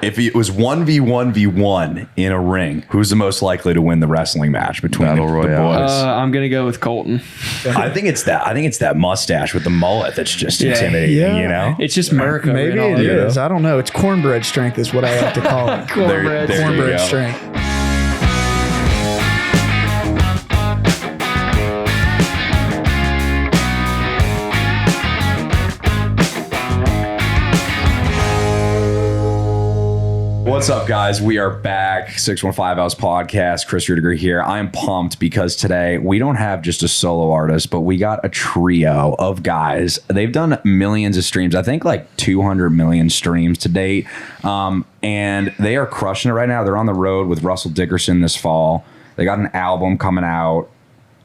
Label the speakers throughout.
Speaker 1: If it was 1v1v1 in a ring, who's the most likely to win the wrestling match between the boys?
Speaker 2: I'm gonna go with Colton.
Speaker 1: I think it's that mustache with the mullet that's just intimidating.
Speaker 3: Yeah.
Speaker 1: You know,
Speaker 2: It's just America.
Speaker 3: Maybe it is. I don't know. It's cornbread strength is what I like to call it.
Speaker 2: Cornbread.
Speaker 1: There you
Speaker 3: Cornbread
Speaker 1: go.
Speaker 3: strength.
Speaker 1: What's up, guys? We are back. 615 House Podcast. Chris Rudiger here. I'm pumped because today we don't have just a solo artist, but we got a trio of guys. They've done millions of streams. I think like 200 million streams to date. And they are crushing it right now. They're on the road with Russel Dickerson this fall. They got an album coming out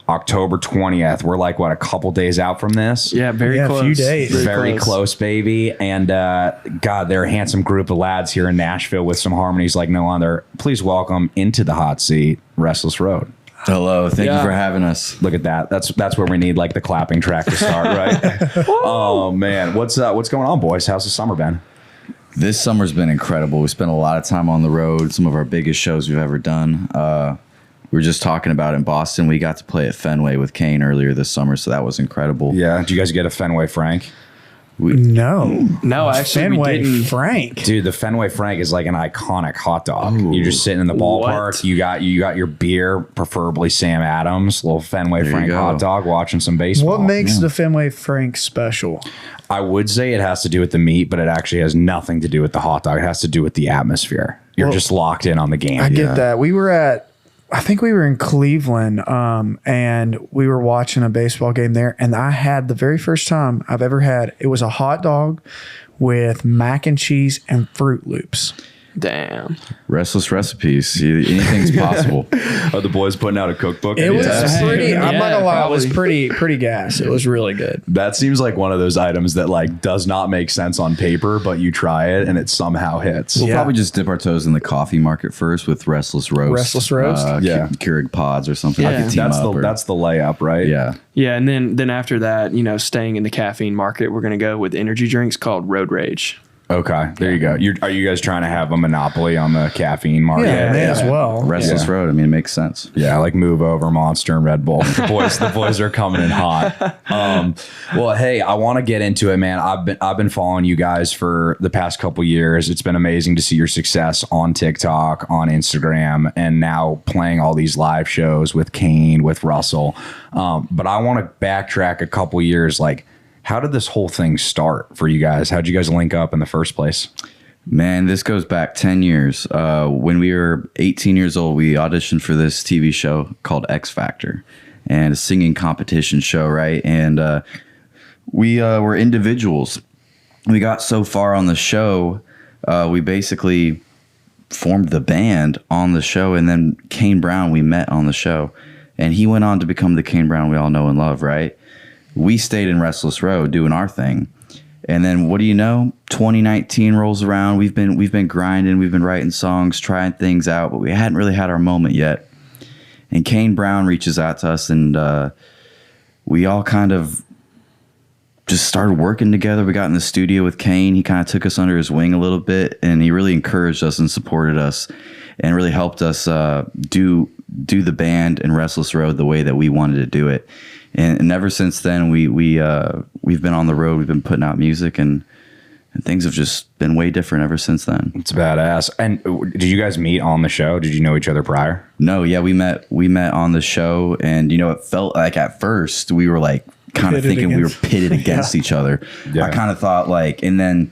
Speaker 1: October 20th. We're like, what, a couple days out from this?
Speaker 2: Yeah, very close.
Speaker 3: A few days.
Speaker 1: Very close, baby. And God, they're a handsome group of lads here in Nashville with some harmonies like no other. Please welcome into the hot seat, Restless Road.
Speaker 4: Hello, thank you for having us.
Speaker 1: Look at that. That's where we need like the clapping track to start, right? Oh man, what's going on, boys? How's the summer been?
Speaker 4: This summer's been incredible. We spent a lot of time on the road. Some of our biggest shows we've ever done. We were just talking about in Boston. We got to play at Fenway with Kane earlier this summer, so that was incredible.
Speaker 1: Yeah. Did you guys get a Fenway Frank?
Speaker 3: No,
Speaker 2: actually, we
Speaker 3: Fenway
Speaker 2: didn't.
Speaker 3: Frank.
Speaker 1: Dude, the Fenway Frank is like an iconic hot dog. You're just sitting in the ballpark.
Speaker 2: What?
Speaker 1: You got your beer, preferably Sam Adams, little Fenway
Speaker 4: There you
Speaker 1: Frank
Speaker 4: go.
Speaker 1: hot dog, watching some baseball.
Speaker 3: What makes the Fenway Frank special?
Speaker 1: I would say it has to do with the meat, but it actually has nothing to do with the hot dog. It has to do with the atmosphere. You're just locked in on the game.
Speaker 3: I get that. I think we were in Cleveland, and we were watching a baseball game there, and I had the very first time I've ever had, it was a hot dog with mac and cheese and Fruit Loops.
Speaker 2: Damn.
Speaker 4: Restless recipes. Anything's possible.
Speaker 1: Are the boys putting out a cookbook?
Speaker 3: It was pretty, I'm not gonna lie, it was
Speaker 2: probably.
Speaker 3: pretty gas. It was really good.
Speaker 1: That seems like one of those items that like does not make sense on paper, but you try it and it somehow hits.
Speaker 4: We'll
Speaker 3: Yeah.
Speaker 4: probably just dip our toes in the coffee market first with Restless Roast.
Speaker 3: Restless Roast?
Speaker 1: Yeah.
Speaker 4: Keurig pods or something.
Speaker 2: Yeah.
Speaker 4: I could team
Speaker 1: That's
Speaker 4: up
Speaker 1: that's the layup, right?
Speaker 4: yeah.
Speaker 2: Yeah, and then after that, staying in the caffeine market, we're gonna go with energy drinks called Road Rage.
Speaker 1: Okay, there you go. Are you guys trying to have a monopoly on the caffeine market?
Speaker 3: Yeah, may as well.
Speaker 4: Restless Road. I mean, it makes sense.
Speaker 1: Yeah, like move over Monster and Red Bull. The boys are coming in hot. Well, hey, I want to get into it, man. I've been following you guys for the past couple years. It's been amazing to see your success on TikTok, on Instagram, and now playing all these live shows with Kane, with Russell. But I want to backtrack a couple years. Like, how did this whole thing start for you guys? How'd you guys link up in the first place?
Speaker 4: Man, this goes back 10 years. When we were 18 years old, we auditioned for this TV show called X Factor, and a singing competition show, right? And we were individuals. We got so far on the show, we basically formed the band on the show, and then Kane Brown we met on the show, and he went on to become the Kane Brown we all know and love, right? We stayed in Restless Road doing our thing. And then what do you know? 2019 rolls around. We've been grinding. We've been writing songs, trying things out, but we hadn't really had our moment yet. And Kane Brown reaches out to us, and we all kind of just started working together. We got in the studio with Kane. He kind of took us under his wing a little bit, and he really encouraged us and supported us and really helped us do the band and Restless Road the way that we wanted to do it. And ever since then, we've been on the road. We've been putting out music, and things have just been way different ever since then.
Speaker 1: It's badass. And did you guys meet on the show? Did you know each other prior?
Speaker 4: No, yeah, we met on the show, and it felt like at first we were like kind of thinking we were pitted against each other.
Speaker 1: Yeah.
Speaker 4: I kind of thought like, and then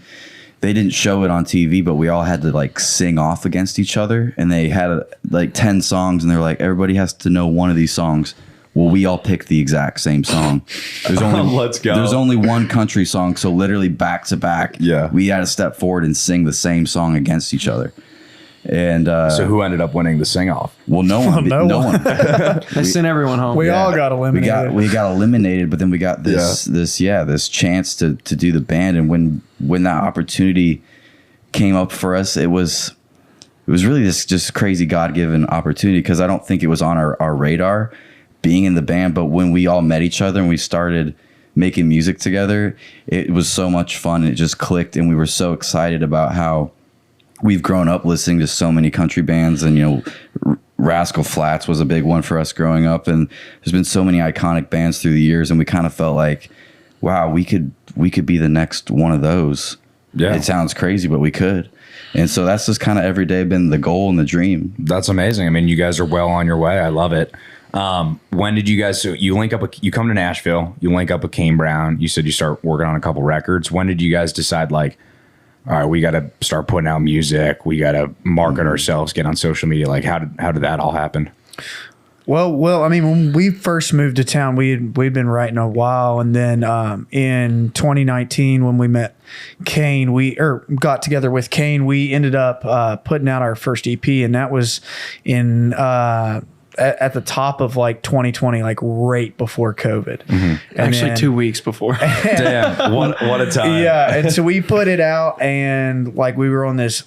Speaker 4: they didn't show it on TV, but we all had to like sing off against each other, and they had like 10 songs, and they're like, everybody has to know one of these songs. Well, we all picked the exact same song. There's only
Speaker 1: Let's go.
Speaker 4: There's only one country song, so literally back to back.
Speaker 1: Yeah.
Speaker 4: We had to step forward and sing the same song against each other. And
Speaker 1: So who ended up winning the sing-off?
Speaker 4: well, no one.
Speaker 3: No
Speaker 4: No
Speaker 3: one.
Speaker 4: one.
Speaker 2: They sent everyone home.
Speaker 3: We all got eliminated.
Speaker 4: We got eliminated, but then we got this chance to do the band. And when that opportunity came up for us, it was really this just crazy God-given opportunity, because I don't think it was on our radar being in the band. But when we all met each other and we started making music together, it was so much fun, and it just clicked, and we were so excited about how we've grown up listening to so many country bands, and Rascal Flatts was a big one for us growing up, and there's been so many iconic bands through the years, and we kind of felt like, wow, we could be the next one of those. Yeah. It sounds crazy, but we could. And so that's just kind of every day been the goal and the dream.
Speaker 1: That's amazing. I mean, you guys are well on your way. I love it. When did you guys, so you link up, you come to Nashville, you link up with Kane Brown, you said you start working on a couple records. When did you guys decide, like, all right, we got to start putting out music, we got to market ourselves, get on social media? Like, how did that all happen?
Speaker 3: Well, I mean, when we first moved to town, we'd been writing a while, and then in 2019, when we met Kane, got together with Kane, we ended up putting out our first EP, and that was in at the top of like 2020, like right before COVID.
Speaker 2: Mm-hmm. Actually, 2 weeks before.
Speaker 1: Damn, what a time.
Speaker 3: Yeah, and so we put it out, and like we were on this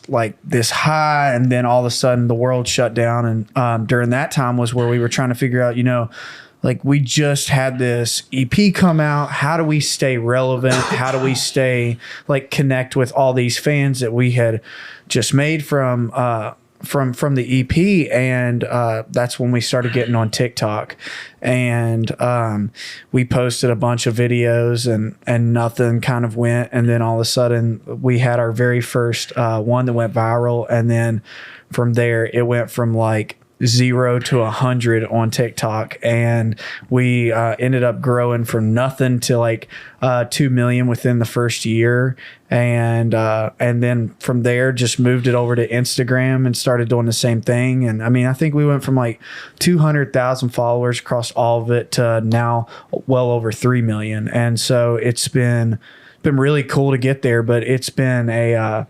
Speaker 3: high, and then all of a sudden the world shut down, and during that time was where we were trying to figure out, like we just had this EP come out. How do we stay relevant? How do we stay connect with all these fans that we had just made from the EP? And that's when we started getting on TikTok, and we posted a bunch of videos, and nothing kind of went. And then all of a sudden we had our very first one that went viral, and then from there it went from like 0 to 100 on TikTok, and we ended up growing from nothing to like 2 million within the first year, and then from there just moved it over to Instagram and started doing the same thing. And I mean, I think we went from like 200,000 followers across all of it to now well over 3 million, and so it's been really cool to get there. But it's been a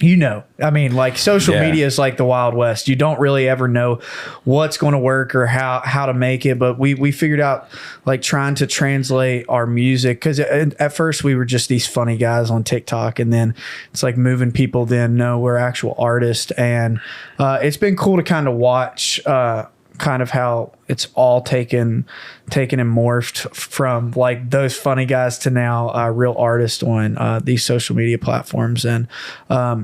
Speaker 3: I mean, like social media is like the Wild West. You don't really ever know what's going to work or how to make it. But we figured out like trying to translate our music, because at first we were just these funny guys on TikTok, and then it's like moving people then know we're actual artists. And it's been cool to kind of watch kind of how it's all taken and morphed from like those funny guys to now real artists on these social media platforms. And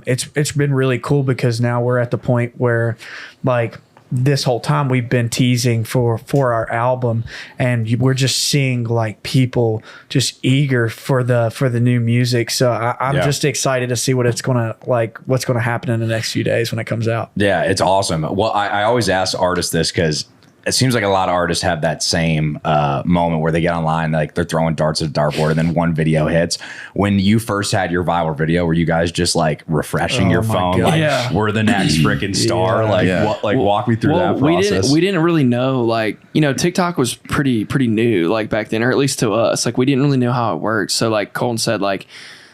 Speaker 3: it's been really cool, because now we're at the point where like this whole time we've been teasing for our album, and we're just seeing like people just eager for the new music. So I'm just excited to see what's going to happen in the next few days when it comes out.
Speaker 1: Yeah, it's awesome. Well, I always ask artists this, because it seems like a lot of artists have that same moment where they get online, like they're throwing darts at a dartboard, and then one video hits. When you first had your viral video, were you guys just like refreshing your phone?
Speaker 3: God.
Speaker 1: Like, we're the next freaking star. Walk me through that process.
Speaker 2: We didn't really know, like, TikTok was pretty new, like back then, or at least to us. Like we didn't really know how it worked. So like Colton said, like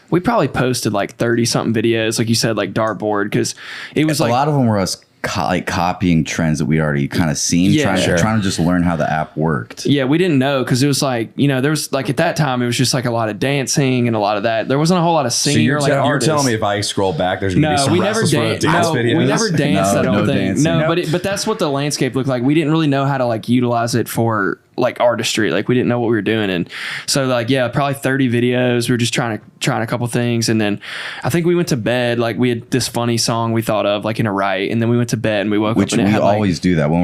Speaker 2: we probably posted like 30 something videos, like you said, like dartboard, because it was like
Speaker 4: a lot of them were us copying trends that we'd already kind of seen, trying to just learn how the app worked.
Speaker 2: Yeah, we didn't know, because it was like, there was like at that time it was just like a lot of dancing and a lot of that. There wasn't a whole lot of singing.
Speaker 1: So you're telling me if I scroll back, there's gonna be some Restless Road dance videos?
Speaker 2: We never danced. I don't think.
Speaker 4: Dancing.
Speaker 2: No, but that's what the landscape looked like. We didn't really know how to like utilize it for like artistry. Like we didn't know what we were doing. And so like, probably 30 videos. We were just trying a couple things. And then I think we went to bed. Like we had this funny song we thought of like in a write. And then we went to bed and we woke up and
Speaker 4: we always do that when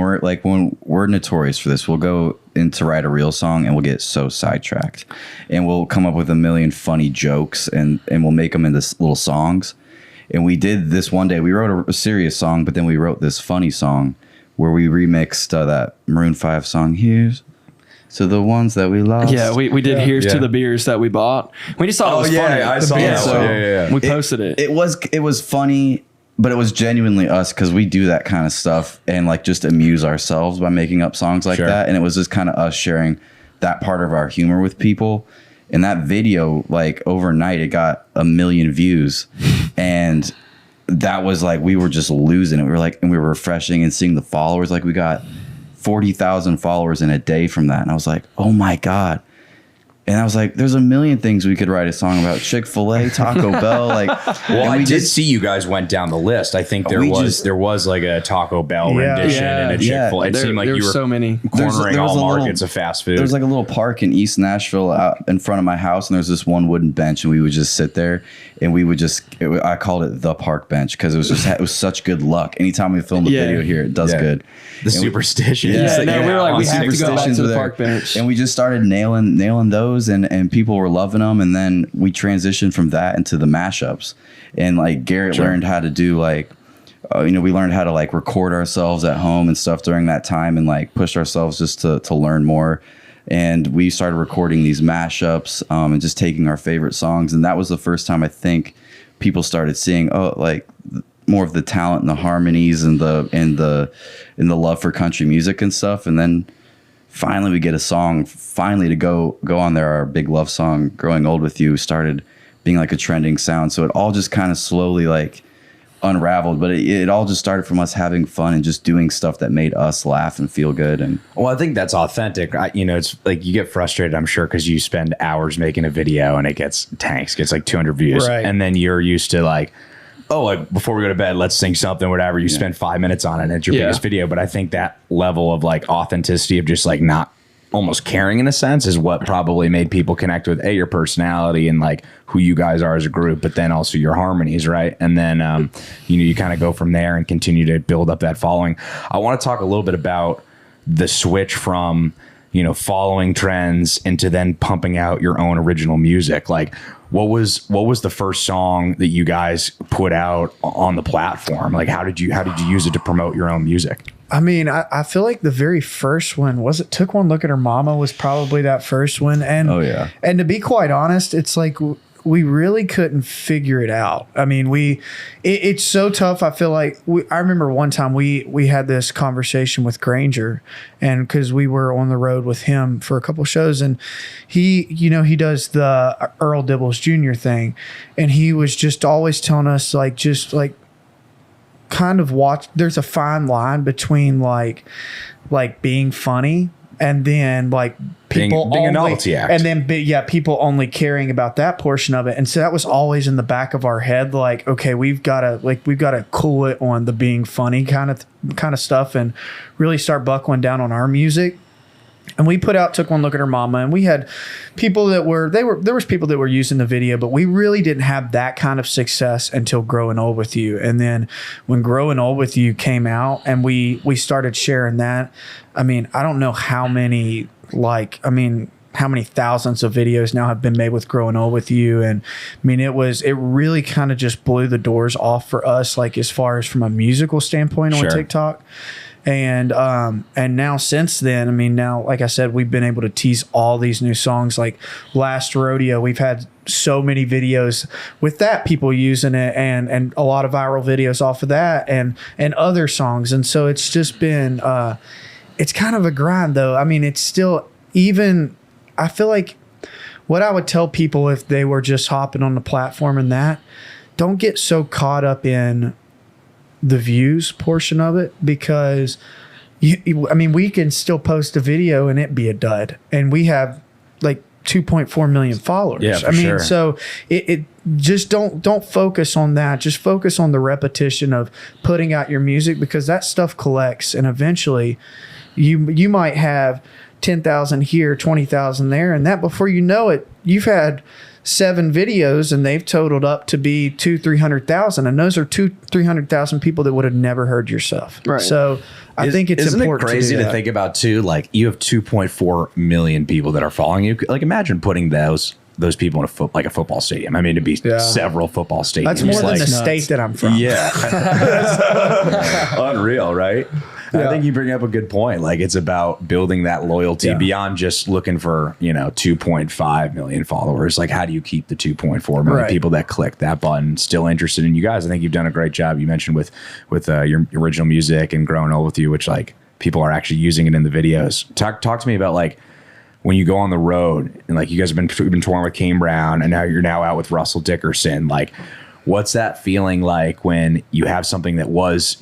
Speaker 4: we're notorious for this. We'll go in to write a real song and we'll get so sidetracked, and we'll come up with a million funny jokes and we'll make them into little songs. And we did this one day. We wrote a serious song, but then we wrote this funny song where we remixed that Maroon 5 song, Here's to the Ones That We Lost.
Speaker 2: Yeah, we did Here's to the Beers That We Bought. We just thought it was funny.
Speaker 1: I saw that.
Speaker 2: So we posted it.
Speaker 4: It was funny, but it was genuinely us, because we do that kind of stuff and like just amuse ourselves by making up songs like that. And it was just kind of us sharing that part of our humor with people. And that video, like overnight, it got 1 million views. And that was like, we were just losing it. We were like, and we were refreshing and seeing the followers. Like we got 40,000 followers in a day from that. And I was like, oh my God, And I was like, there's a million things we could write a song about. Chick-fil-A, Taco Bell. Like,
Speaker 1: well, I did see you guys went down the list. I think there was like a Taco Bell rendition and a Chick-fil-A. It seemed like you were
Speaker 2: so many
Speaker 1: cornering all markets of fast food.
Speaker 4: There's like a little park in East Nashville out in front of my house, and there's this one wooden bench, and we would just sit there, and we would I called it the park bench because it was such good luck. Anytime we film a video here, it does good.
Speaker 1: The superstition.
Speaker 2: We were like, we have to go back to the park bench.
Speaker 4: And we just started nailing those, and people were loving them. And then we transitioned from that into the mashups. And like Garrett learned how to do like, we learned how to like record ourselves at home and stuff during that time, and like push ourselves just to learn more. And we started recording these mashups and just taking our favorite songs. And that was the first time I think people started seeing, like more of the talent and the harmonies and the love for country music and stuff. And then finally we get a song to go on there. Our big love song, Growing Old With You, started being like a trending sound. So it all just kind of slowly like unraveled, but it all just started from us having fun and just doing stuff that made us laugh and feel good. And
Speaker 1: well, I think that's authentic. It's like you get frustrated, I'm sure, because you spend hours making a video and it gets like 200 views, and then you're used to like, like before we go to bed, let's sing something, whatever. You spend 5 minutes on it and it's your biggest video. But I think that level of like authenticity of just like not almost caring in a sense is what probably made people connect with your personality and like who you guys are as a group, but then also your harmonies, right? And then you kind of go from there and continue to build up that following. I want to talk a little bit about the switch from following trends into then pumping out your own original music. Like what was the first song that you guys put out on the platform? Like how did you use it to promote your own music?
Speaker 3: I mean, I feel like the very first one Took One Look at Her Mama was probably that first one. And and to be quite honest, it's like we really couldn't figure it out. I mean, it's so tough. I feel like I remember one time we had this conversation with Granger, and because we were on the road with him for a couple shows, and he does the Earl Dibbles Jr. thing, and he was just always telling us kind of watch. There's a fine line between like being funny and then like people
Speaker 1: being a novelty act,
Speaker 3: and then people only caring about that portion of it. And so that was always in the back of our head, like, okay, we've got to cool it on the being funny kind of stuff and really start buckling down on our music. And we put out Took One Look at Her Mama, and we had people there was people that were using the video, but we really didn't have that kind of success until Growing Old With You. And then when Growing Old With You came out and we started sharing that, I mean, I don't know how many thousands of videos now have been made with Growing Old With You. And I mean, it really kind of just blew the doors off for us, like as far as from a musical standpoint on TikTok. And now since then, I mean, now, like I said, we've been able to tease all these new songs. Like last Rodeo, we've had so many videos with that, people using it, and a lot of viral videos off of that and other songs. And so it's just been, it's kind of a grind though. I mean, it's still I feel like what I would tell people if they were just hopping on the platform and that, don't get so caught up in the views portion of it, because we can still post a video and it be a dud, and we have like 2.4 million followers.
Speaker 1: Sure.
Speaker 3: So it just don't focus on that. Just focus on the repetition of putting out your music, because that stuff collects, and eventually you might have 10,000 here, 20,000 there, and that before you know it, you've had 7 videos and they've totaled up to be 200,000-300,000, and those are 200,000-300,000 people that would have never heard your stuff. Right. So I think it's important.
Speaker 1: Isn't it crazy
Speaker 3: to
Speaker 1: think about too? Like you have 2.4 million people that are following you. Like imagine putting those people in a football stadium. I mean, to be several football stadiums.
Speaker 3: That's more than the state that I'm from.
Speaker 1: Yeah. Unreal, right? I think you bring up a good point. Like it's about building that loyalty beyond just looking for, 2.5 million followers. Like how do you keep the 2.4 million people that click that button still interested in you guys? I think you've done a great job. You mentioned with your original music and Growing Old With You, which like people are actually using it in the videos. Talk to me about like when you go on the road and like you guys have been touring with Kane Brown and now you're out with Russel Dickerson. Like what's that feeling like when you have something that was,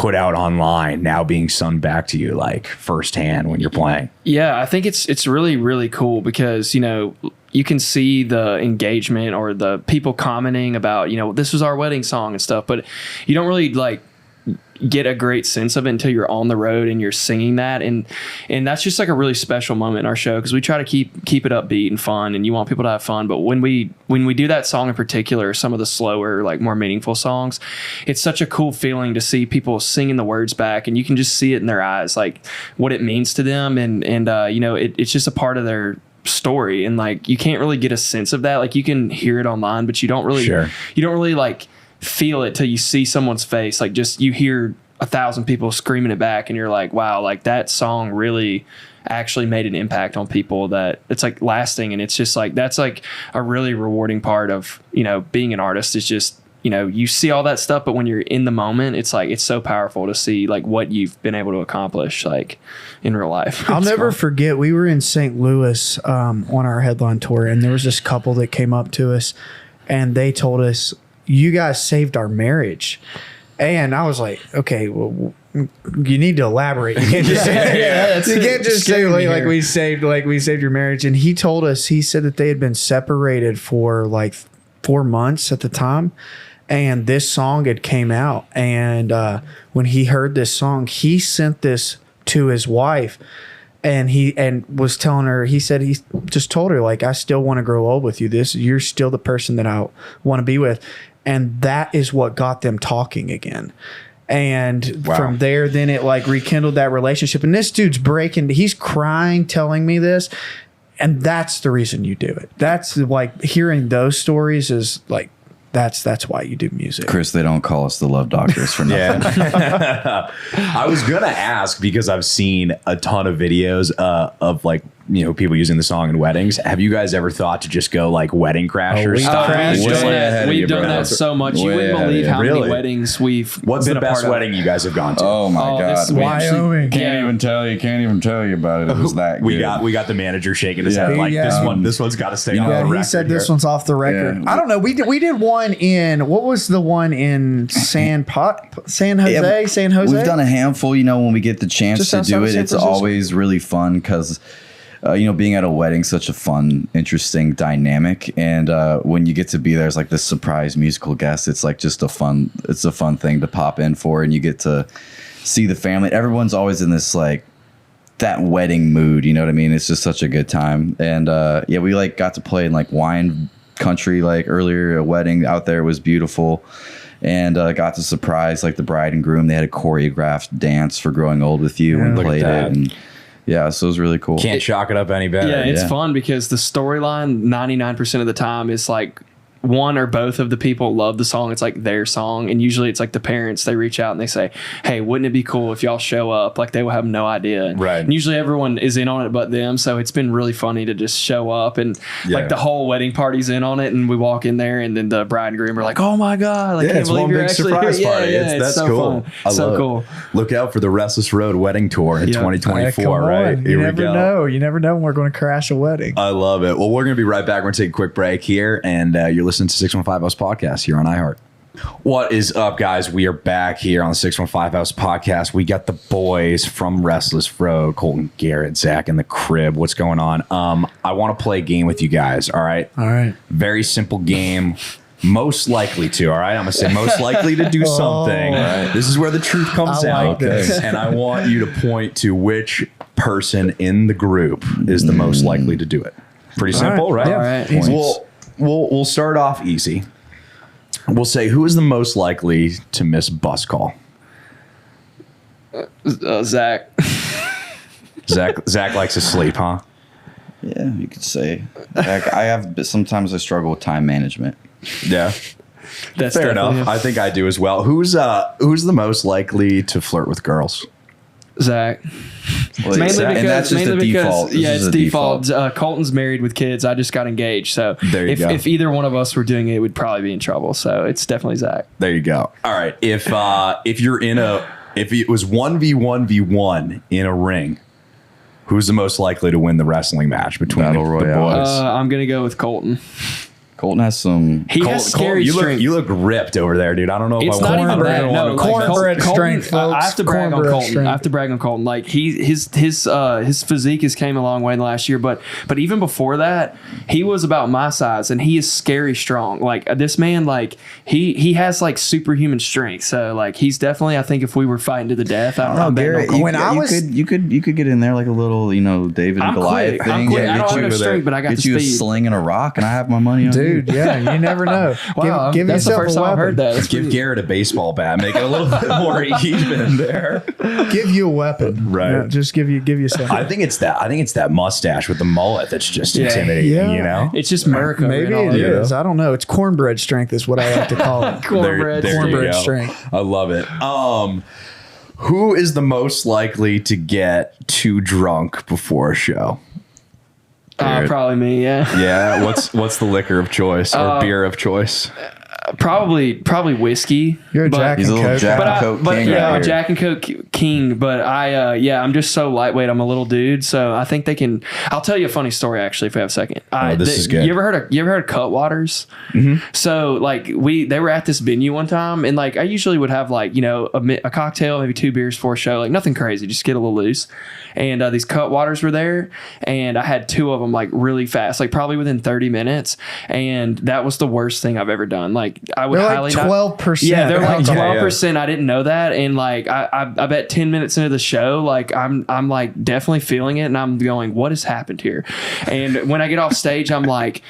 Speaker 1: put out online now being sung back to you like firsthand when you're playing?
Speaker 2: Yeah, I think it's really, really cool because, you know, you can see the engagement or the people commenting about, you know, this was our wedding song and stuff, but you don't really like get a great sense of it until you're on the road and you're singing that. And that's just like a really special moment in our show because we try to keep it upbeat and fun, and you want people to have fun. But when we do that song in particular, some of the slower, like more meaningful songs, it's such a cool feeling to see people singing the words back, and you can just see it in their eyes, like what it means to them. And you know, it's just a part of their story, and like you can't really get a sense of that. Like you can hear it online, but you don't really like feel it till you see someone's face. Like just you hear 1,000 people screaming it back, and you're like, wow, like that song really actually made an impact on people, that it's like lasting. And it's just like that's like a really rewarding part of, you know, being an artist. Is just, you know, you see all that stuff, but when you're in the moment, it's like it's so powerful to see like what you've been able to accomplish like in real life.
Speaker 3: I'll never forget, we were in St. Louis on our headline tour, and there was this couple that came up to us and they told us, you guys saved our marriage. And I was like, okay, well, you need to elaborate. You can't just say, you can't just say like we saved your marriage. And he told us, he said that they had been separated for like 4 months at the time, and this song had came out. And when he heard this song, he sent this to his wife, and was telling her, he said he just told her, like, I still want to grow old with you. You're still the person that I want to be with. And that is what got them talking again. And from there, then it like rekindled that relationship. And this dude's he's crying, telling me this. And that's the reason you do it. That's like hearing those stories is like, that's why you do music.
Speaker 4: Chris, they don't call us the love doctors for nothing.
Speaker 1: I was going to ask, because I've seen a ton of videos of like, you know, people using the song in weddings. Have you guys ever thought to just go like Wedding Crashers style?
Speaker 2: We've done that so much. You wouldn't believe how many weddings we've
Speaker 1: What's
Speaker 2: been
Speaker 1: the best wedding you guys have gone to?
Speaker 4: Oh my God.
Speaker 3: Wyoming.
Speaker 4: Can't even tell you about it. It was that good.
Speaker 1: We got the manager shaking his head like this one's got to stay on the record.
Speaker 3: He said this one's off the record. I don't know. We did one in, what was the one in San Jose?
Speaker 4: We've done a handful, you know, when we get the chance to do it. It's always really fun because you know, being at a wedding, such a fun, interesting dynamic. And when you get to be there as like this surprise musical guest, it's like just a fun thing to pop in for. And you get to see the family. Everyone's always in this like that wedding mood. You know what I mean? It's just such a good time. And we like got to play in like wine country, like earlier. A wedding out there was beautiful. And got to surprise like the bride and groom. They had a choreographed dance for Growing Old with You and played it. And yeah, so it was really cool.
Speaker 1: Can't chalk it up any better.
Speaker 2: Yeah, it's fun because the storyline 99% of the time is like one or both of the people love the song. It's like their song. And usually it's like the parents, they reach out and they say, hey, wouldn't it be cool if y'all show up? Like they will have no idea.
Speaker 1: Right.
Speaker 2: And usually everyone is in on it but them. So it's been really funny to just show up and like the whole wedding party's in on it. And we walk in there and then the bride and groom are like, oh my God. Like,
Speaker 1: it's one big surprise party.
Speaker 2: That's
Speaker 1: so
Speaker 2: cool.
Speaker 1: Fun. So cool. Look out for the Restless Road wedding tour in 2024, right?
Speaker 3: You never know. You never know when we're going to crash a wedding.
Speaker 1: I love it. Well, we're going to be right back. We're going to take a quick break here. And you're listening to 615 House Podcast here on iHeart. What is up, guys? We are back here on the 615 House Podcast. We got the boys from Restless Road, Colton, Garrett, Zach in the crib. What's going on? I want to play a game with you guys. All right. Very simple game. Most likely to. All right. I'm gonna say most likely to do something. Right. This is where the truth comes out. And I want you to point to which person in the group is the most likely to do it. Pretty simple, right?
Speaker 3: Yeah.
Speaker 1: All right. We'll start off easy. We'll say, who is the most likely to miss bus call?
Speaker 2: Zach.
Speaker 1: Zach likes to sleep, huh?
Speaker 4: Yeah, you could say. Sometimes I struggle with time management.
Speaker 1: Yeah.
Speaker 2: That's
Speaker 1: fair enough. I think I do as well. Who's the most likely to flirt with girls?
Speaker 2: Zach.
Speaker 4: Well, mainly because
Speaker 2: it's default. Colton's married with kids. I just got engaged, so if either one of us were doing it, we'd probably be in trouble. So it's definitely Zach.
Speaker 1: There you go. All right. If it was 1v1v1 in a ring, who's the most likely to win the wrestling match between the boys?
Speaker 2: I'm gonna go with Colton.
Speaker 4: Colton has some.
Speaker 2: He has scary
Speaker 1: you
Speaker 2: strength.
Speaker 1: look ripped over there, dude. I don't know if
Speaker 2: It's
Speaker 1: I
Speaker 2: not
Speaker 1: want
Speaker 2: even
Speaker 1: to
Speaker 2: that. No, like
Speaker 3: cornbread strength,
Speaker 2: I
Speaker 3: folks.
Speaker 2: have to brag on
Speaker 3: Cornbread
Speaker 2: Colton.
Speaker 3: strength.
Speaker 2: I have to brag on Colton. Like his physique has came a long way in the last year, but even before that, he was about my size, and he is scary strong. Like this man, like he has like superhuman strength. So like he's definitely. I think if we were fighting to the death, I don't know.
Speaker 4: Garrett, you could get in there like a little, David and Goliath
Speaker 2: quick.
Speaker 4: thing.
Speaker 2: I'm quick. I don't have
Speaker 1: you
Speaker 2: no
Speaker 1: with
Speaker 2: strength,
Speaker 1: it.
Speaker 2: but I got
Speaker 4: Get
Speaker 2: the
Speaker 4: you a
Speaker 2: speed.
Speaker 4: sling and a rock, and I have my money on you.
Speaker 3: Dude, yeah, you never know.
Speaker 2: Wow,
Speaker 3: give
Speaker 2: that's the
Speaker 3: yourself
Speaker 2: first
Speaker 3: a
Speaker 2: time I've
Speaker 3: weapon.
Speaker 2: heard that. That's
Speaker 1: give
Speaker 2: pretty-
Speaker 1: Garrett a baseball bat, make it a little bit more even there.
Speaker 3: Give you a weapon.
Speaker 1: Right.
Speaker 3: Yeah, just give you something.
Speaker 1: I think it's that mustache with the mullet that's just intimidating.
Speaker 3: Yeah.
Speaker 1: You know,
Speaker 2: It's just America.
Speaker 3: Maybe it is. I don't know. It's cornbread strength is what I like to call it.
Speaker 2: Cornbread.
Speaker 1: There you
Speaker 3: Cornbread
Speaker 1: go.
Speaker 3: strength.
Speaker 1: I love it. Who is the most likely to get too drunk before a show?
Speaker 2: Probably me. Yeah.
Speaker 1: Yeah. What's the liquor of choice or beer of choice?
Speaker 2: Probably whiskey.
Speaker 3: You're a
Speaker 2: but-
Speaker 3: Jack
Speaker 4: He's a
Speaker 3: and
Speaker 4: little
Speaker 3: Coke.
Speaker 4: Jack
Speaker 2: But,
Speaker 4: and
Speaker 2: I,
Speaker 4: Coke
Speaker 2: but
Speaker 4: king
Speaker 2: yeah,
Speaker 4: right here.
Speaker 2: Jack and Coke king. But I'm just so lightweight. I'm a little dude, so I think they can. I'll tell you a funny story actually, if we have a second.
Speaker 1: This is good.
Speaker 2: You ever heard of Cutwaters? Mm-hmm. So like they were at this venue one time, and like I usually would have like a cocktail, maybe 2 beers for a show, like nothing crazy, just get a little loose. And these Cutwaters were there, and I had 2 of them like really fast, like probably within 30 minutes, and that was the worst thing I've ever done. Like I would
Speaker 3: They're
Speaker 2: highly
Speaker 3: like 12%.
Speaker 2: Yeah, they're like
Speaker 3: alcohol.
Speaker 2: 12%. I didn't know that, and like I bet 10 minutes into the show, like I'm like definitely feeling it, and I'm going, what has happened here? And when I get off stage, I'm like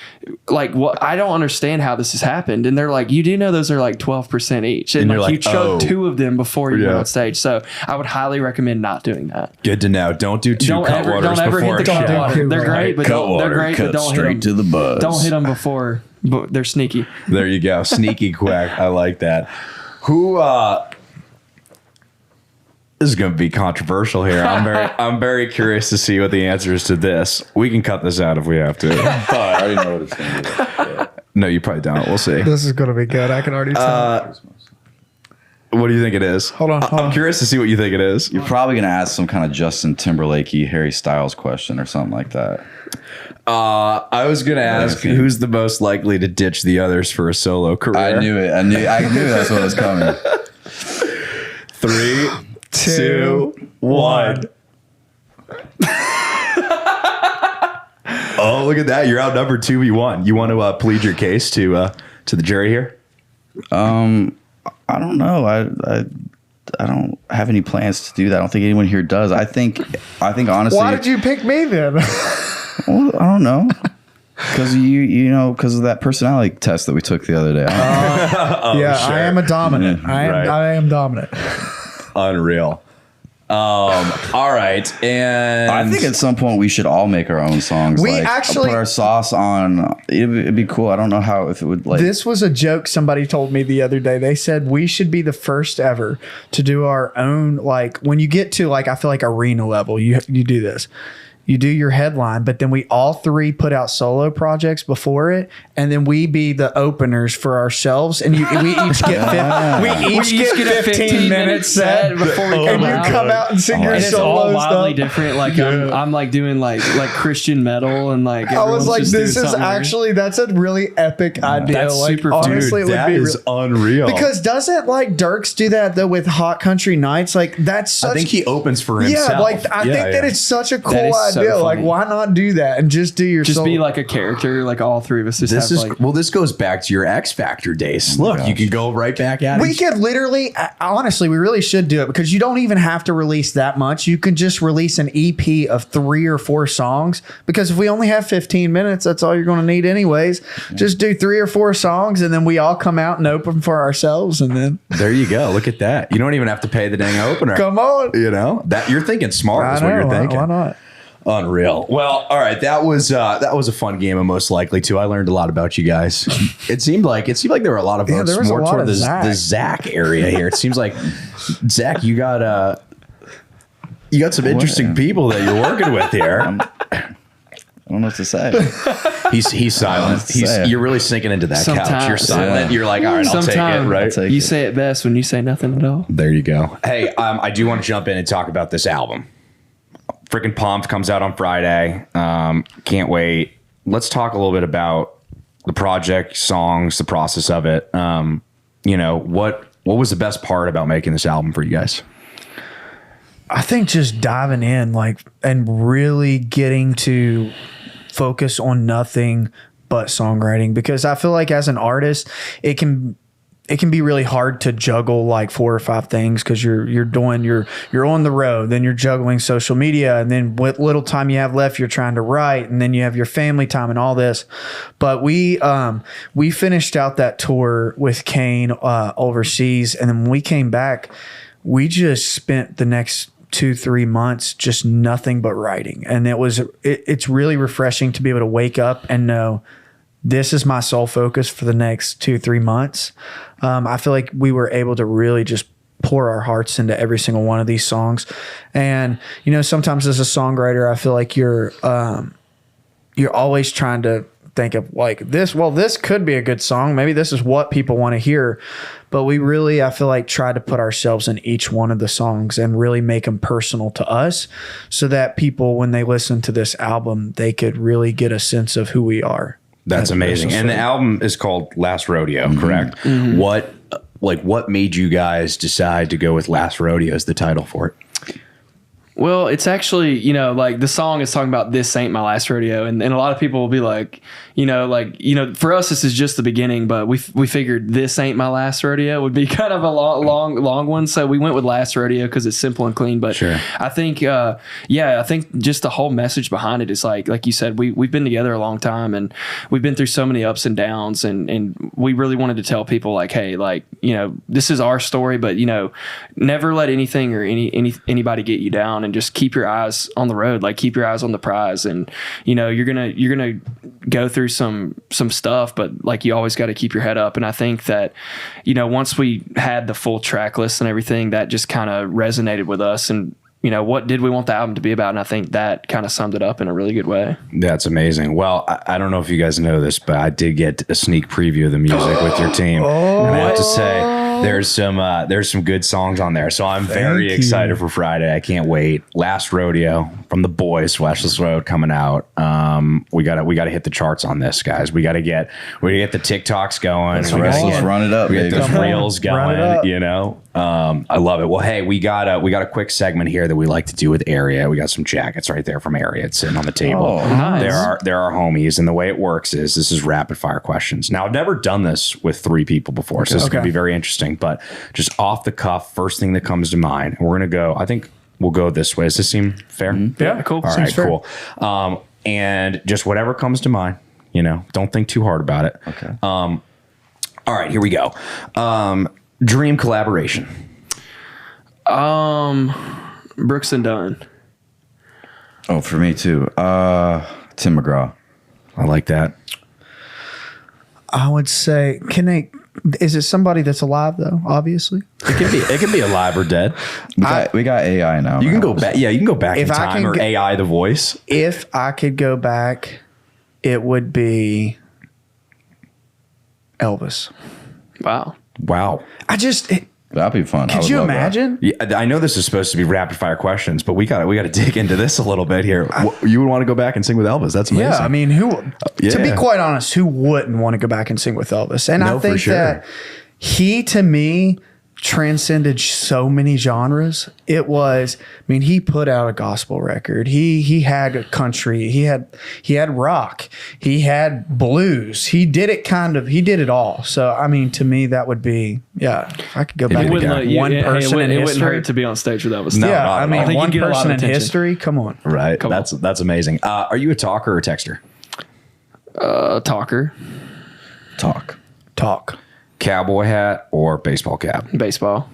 Speaker 2: what? I don't understand how this has happened. And they're like, you do know those are like 12% each, and
Speaker 1: you're
Speaker 2: like you
Speaker 1: like,
Speaker 2: chug
Speaker 1: oh.
Speaker 2: 2 of them before you
Speaker 1: Yeah.
Speaker 2: go on stage. So I would highly recommend not doing that.
Speaker 1: Good to know. Don't do 2
Speaker 2: Don't ever
Speaker 1: Cutwaters
Speaker 2: hit the
Speaker 1: before a show.
Speaker 2: Cutwater. They're great, but they're great, but don't hit them.
Speaker 4: to the buzz.
Speaker 2: Don't hit them before. But they're sneaky.
Speaker 1: There you go. Sneaky quack. I like that. Who this is going to be controversial here. I'm very curious to see what the answer is to this. We can cut this out if we have to.
Speaker 4: I already know what it's going to be.
Speaker 1: No, you probably don't. We'll see.
Speaker 3: This is going to be good. I can already tell.
Speaker 1: What do you think it is?
Speaker 3: Hold on.
Speaker 1: I'm curious to see what you think it is.
Speaker 4: You're probably going to ask some kind of Justin Timberlakey, Harry Styles question or something like that.
Speaker 1: I was going to ask
Speaker 4: Okay.
Speaker 1: who's the most likely to ditch the others for a solo career.
Speaker 4: I knew it. I knew that's what was coming.
Speaker 1: 3, 2, 1. Oh, look at that! You're outnumbered 2v1. You want to plead your case to the jury here?
Speaker 4: I don't know. I don't have any plans to do that. I don't think anyone here does. I think honestly.
Speaker 3: Why did you pick me then?
Speaker 4: Well, I don't know. Because because of that personality test that we took the other day.
Speaker 3: yeah,
Speaker 1: sure.
Speaker 3: I am a dominant.
Speaker 1: Right.
Speaker 3: I am dominant.
Speaker 1: Unreal. All right, and
Speaker 4: I think at some point we should all make our own songs.
Speaker 3: We
Speaker 4: like,
Speaker 3: actually-
Speaker 4: put our sauce on. It'd be cool. I don't know how if it would like.
Speaker 3: This was a joke somebody told me the other day. They said we should be the first ever to do our own, like when you get to like I feel like arena level, you do this. You do your headline, but then we all 3 put out solo projects before it, and then we be the openers for ourselves, and we each get we each get 15 minutes set
Speaker 2: before we
Speaker 3: and
Speaker 2: come
Speaker 3: you
Speaker 2: out.
Speaker 3: come out and sing your
Speaker 2: And it's all
Speaker 3: solo
Speaker 2: wildly
Speaker 3: stuff.
Speaker 2: different. Like I'm like doing like Christian metal and like
Speaker 3: I was
Speaker 2: everyone's
Speaker 3: like,
Speaker 2: just doing
Speaker 3: this is
Speaker 2: something weird.
Speaker 3: actually that's a really epic idea.
Speaker 2: That's
Speaker 3: like
Speaker 2: super fun.
Speaker 3: honestly,
Speaker 1: dude,
Speaker 3: it would
Speaker 1: that
Speaker 3: be
Speaker 1: is unreal.
Speaker 3: because doesn't like Dirks do that though with Hot Country Nights? Like that's such
Speaker 1: I think he opens for himself.
Speaker 3: yeah, like I think that it's such a cool
Speaker 2: is so
Speaker 3: idea. Like
Speaker 2: funny.
Speaker 3: why not do that and just do your
Speaker 2: just
Speaker 3: solo?
Speaker 2: be like a character. Like all 3 of us just
Speaker 1: This
Speaker 2: have
Speaker 1: is
Speaker 2: like.
Speaker 1: well. This goes back to your X Factor days. Look, you can go right back at it.
Speaker 3: we could literally, honestly, we really should do it because you don't even have to release that much. You can just release an EP of 3 or 4 songs because if we only have 15 minutes, that's all you're going to need anyways. Just do 3 or 4 songs and then we all come out and open for ourselves and then
Speaker 1: There you go. Look at that. You don't even have to pay the dang opener.
Speaker 3: come on.
Speaker 1: You know that you're thinking smart.
Speaker 3: I
Speaker 1: Is what
Speaker 3: know,
Speaker 1: you're thinking.
Speaker 3: why not?
Speaker 1: Unreal. Well, all right. That was a fun game and most likely too. I learned a lot about you guys. It seemed like there were a lot of votes
Speaker 3: there was a
Speaker 1: more
Speaker 3: lot
Speaker 1: toward
Speaker 3: of
Speaker 1: the
Speaker 3: Zach.
Speaker 1: Zach area here. It seems like Zach, you got some interesting people that you're working with here.
Speaker 4: I don't know what to say.
Speaker 1: He's silent. You're really sinking into that couch.
Speaker 2: Sometimes.
Speaker 1: You're silent.
Speaker 4: Yeah.
Speaker 1: You're like, all right, I'll take it.
Speaker 2: Sometimes
Speaker 1: Right.
Speaker 4: I'll take
Speaker 2: you
Speaker 4: it.
Speaker 2: say it best when you say nothing at all.
Speaker 1: There you go. Hey, I do want to jump in and talk about this album. Freaking pumped, comes out on Friday. Can't wait. Let's talk a little bit about the project, songs, the process of it. You know, what was the best part about making this album for you guys?
Speaker 3: I think just diving in, like, and really getting to focus on nothing but songwriting, because I feel like as an artist, it can be really hard to juggle like 4 or 5 things, because you're on the road, then you're juggling social media, and then what little time you have left, you're trying to write, and then you have your family time and all this. But we finished out that tour with Kane overseas, and then when we came back, we just spent the next 2-3 months just nothing but writing, and it's really refreshing to be able to wake up and know this is my sole focus for the next 2-3 months. I feel like we were able to really just pour our hearts into every single one of these songs. And, you know, sometimes as a songwriter, I feel like you're always trying to think of like this could be a good song. Maybe this is what people want to hear. But we really, I feel like, try to put ourselves in each one of the songs and really make them personal to us, so that people, when they listen to this album, they could really get a sense of who we are.
Speaker 1: That's amazing. And the album is called Last Rodeo, correct? Mm-hmm. What made you guys decide to go with Last Rodeo as the title for it?
Speaker 2: Well, it's actually, you know, like the song is talking about this ain't my last rodeo. And a lot of people will be like, for us, this is just the beginning, but we figured this ain't my last rodeo would be kind of a long one. So we went with Last Rodeo because it's simple and clean. But sure. I think, I think just the whole message behind it is like you said, we've been together a long time, and we've been through so many ups and downs. And we really wanted to tell people like, hey, like, you know, this is our story, but, you know, never let anything or anybody get you down, and just keep your eyes on the road, like keep your eyes on the prize. And, you know, you're going to go through some stuff, but like, you always got to keep your head up. And I think that, you know, once we had the full track list and everything, that just kind of resonated with us. And, you know, what did we want the album to be about? And I think that kind of summed it up in a really good way. That's amazing. Well, I don't know if you guys know this, but I did get a sneak preview of the music with your team. And I have to say, there's some good songs on there. So I'm very excited for Friday. I can't wait. Last Rodeo from the boys, Restless Road, coming out. We gotta hit the charts on this, guys. We gotta get the TikToks going.
Speaker 4: Let's run it up.
Speaker 1: We get those reels going, you know. I love it. Well, hey, we got a quick segment here that we like to do with Area. We got some jackets right there from Area. It's sitting on the table.
Speaker 2: Oh, nice.
Speaker 1: There are homies, and the way it works is this is rapid fire questions. Now, I've never done this with 3 people before, so this is gonna be very interesting. But just off the cuff, first thing that comes to mind, and we're gonna go. I think we'll go this way. Does this seem fair?
Speaker 2: Mm-hmm. Yeah, cool.
Speaker 1: All right, cool. And just whatever comes to mind, you know, don't think too hard about it.
Speaker 4: Okay.
Speaker 1: All right, here we go. Dream collaboration.
Speaker 2: Brooks and Dunn.
Speaker 4: Oh, for me too. Tim McGraw.
Speaker 1: I like that.
Speaker 3: I would say, is it somebody that's alive though? Obviously,
Speaker 1: it can be alive or dead.
Speaker 4: We got AI now.
Speaker 1: You can go back. Yeah, you can go back in time, or AI the voice.
Speaker 3: If I could go back, it would be Elvis.
Speaker 2: Wow.
Speaker 4: That'd be fun.
Speaker 3: Could you imagine?
Speaker 1: Yeah, I know this is supposed to be rapid fire questions, but we got to dig into this a little bit here. You would want to go back and sing with Elvis? That's amazing.
Speaker 3: Yeah, I mean, to be quite honest, who wouldn't want to go back and sing with Elvis? And I think that he, to me, transcended so many genres. He put out a gospel record. He had a country. He had rock. He had blues. He did it all. So I mean, to me, that would be if I could go back. One person in history. It wouldn't hurt
Speaker 2: to be on stage with Elvis.
Speaker 3: Yeah, I mean, one person in history. Come on,
Speaker 1: right? That's amazing. Are you a talker or a texter?
Speaker 2: Talker.
Speaker 3: Talk.
Speaker 1: Cowboy hat or baseball cap?
Speaker 2: Baseball.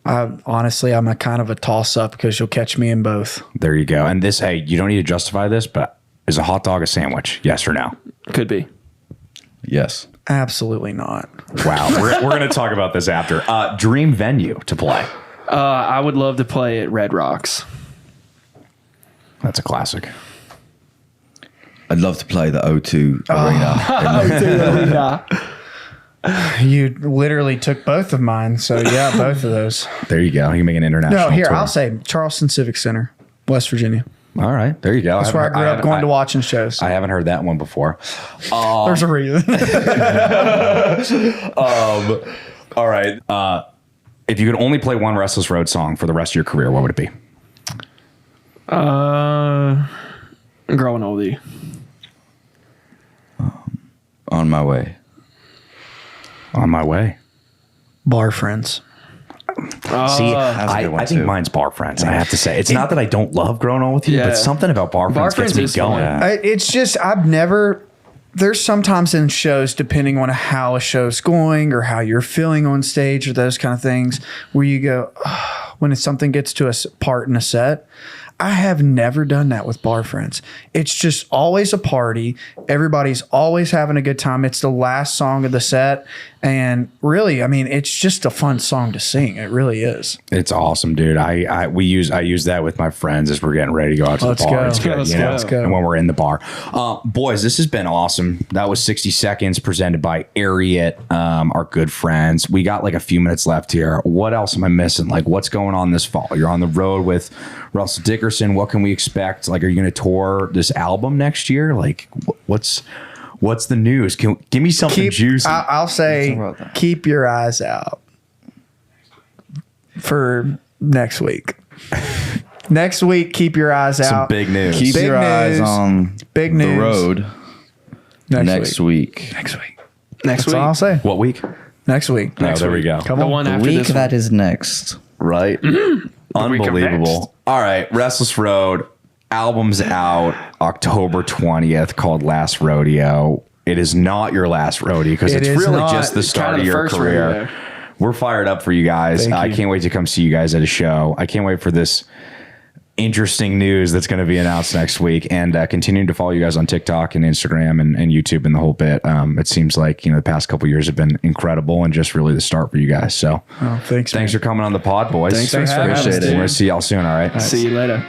Speaker 3: Honestly, I'm a kind of a toss-up because you'll catch me in both.
Speaker 1: There you go. And this, hey, you don't need to justify this, but is a hot dog a sandwich? Yes or no?
Speaker 2: Could be.
Speaker 4: Yes.
Speaker 3: Absolutely not.
Speaker 1: Wow. We're going to talk about this after. Dream venue to play?
Speaker 2: I would love to play at Red Rocks.
Speaker 1: That's a classic.
Speaker 4: I'd love to play the O2 Arena.
Speaker 2: O2 Arena.
Speaker 3: You literally took both of mine. So, yeah, both of those.
Speaker 1: There you go. You can make an international tour.
Speaker 3: I'll say Charleston Civic Center, West Virginia.
Speaker 1: All right, there you go.
Speaker 3: That's where I grew up going to watching shows.
Speaker 1: I haven't heard that one before.
Speaker 3: There's a reason.
Speaker 1: All right. If you could only play one Restless Road song for the rest of your career, what would it be?
Speaker 2: Growing Oldie.
Speaker 4: On My Way.
Speaker 1: On My Way.
Speaker 3: Bar Friends.
Speaker 1: See,
Speaker 4: That's a good one,
Speaker 1: I think
Speaker 4: too.
Speaker 1: mine's Bar Friends. I have to say, it's not that I don't love Growing Old with You,
Speaker 2: Yeah.
Speaker 1: but something about Bar Friends gets me
Speaker 2: is
Speaker 1: going.
Speaker 2: fun.
Speaker 3: It's just there's sometimes in shows, depending on how a show's going or how you're feeling on stage or those kind of things, where you go, when something gets to a part in a set. I have never done that with Bar Friends. It's just always a party. Everybody's always having a good time. It's the last song of the set. And really, I mean, it's just a fun song to sing. It really is.
Speaker 1: It's awesome, dude. I use that with my friends as we're getting ready to go out to
Speaker 3: Let's
Speaker 1: the bar.
Speaker 3: go.
Speaker 1: It's good,
Speaker 2: Let's
Speaker 1: you know?
Speaker 2: go.
Speaker 3: Let's go.
Speaker 1: And when we're in the bar, boys, this has been awesome. That was 60 Seconds presented by Ariat, our good friends. We got like a few minutes left here. What else am I missing? Like, what's going on this fall? You're on the road with Russel Dickerson. What can we expect? Like, are you going to tour this album next year? Like, what's the news? Give me something juicy.
Speaker 3: I'll say,
Speaker 4: about that.
Speaker 3: keep your eyes out for next week. Next week, keep your eyes
Speaker 1: Some
Speaker 3: out.
Speaker 1: big news.
Speaker 4: Keep
Speaker 3: Big
Speaker 4: your eyes
Speaker 3: news.
Speaker 4: on
Speaker 3: Big
Speaker 4: the
Speaker 3: news.
Speaker 4: road next week.
Speaker 3: Next week.
Speaker 2: Next
Speaker 3: That's
Speaker 2: week.
Speaker 3: all I'll say.
Speaker 1: What week?
Speaker 3: Next week.
Speaker 1: No, there we go.
Speaker 3: Come
Speaker 2: The
Speaker 3: on.
Speaker 2: one
Speaker 4: The
Speaker 2: after
Speaker 4: week
Speaker 2: this one.
Speaker 4: that is next.
Speaker 1: Right? Unbelievable. All right. Restless Road. Album's out October 20th called Last Rodeo. It is not your last rodeo because
Speaker 3: It
Speaker 1: it's
Speaker 3: is
Speaker 1: really
Speaker 3: not.
Speaker 1: just the
Speaker 2: It's
Speaker 1: start
Speaker 2: kinda
Speaker 1: of
Speaker 2: the
Speaker 1: your
Speaker 2: first
Speaker 1: career.
Speaker 2: rodeo.
Speaker 1: We're fired up for you guys.
Speaker 3: Thank
Speaker 1: I
Speaker 3: you.
Speaker 1: can't wait to come see you guys at a show. I can't wait for this interesting news that's going to be announced next week, and continuing to follow you guys on TikTok and Instagram and YouTube and the whole bit. It seems like, the past couple years have been incredible and just really the start for you guys. So
Speaker 3: Oh, thanks
Speaker 1: thanks
Speaker 3: man.
Speaker 1: for coming on the pod, boys.
Speaker 3: Thanks for having us,
Speaker 1: We're
Speaker 3: dude.
Speaker 1: going to see y'all soon. All right.
Speaker 2: See you later.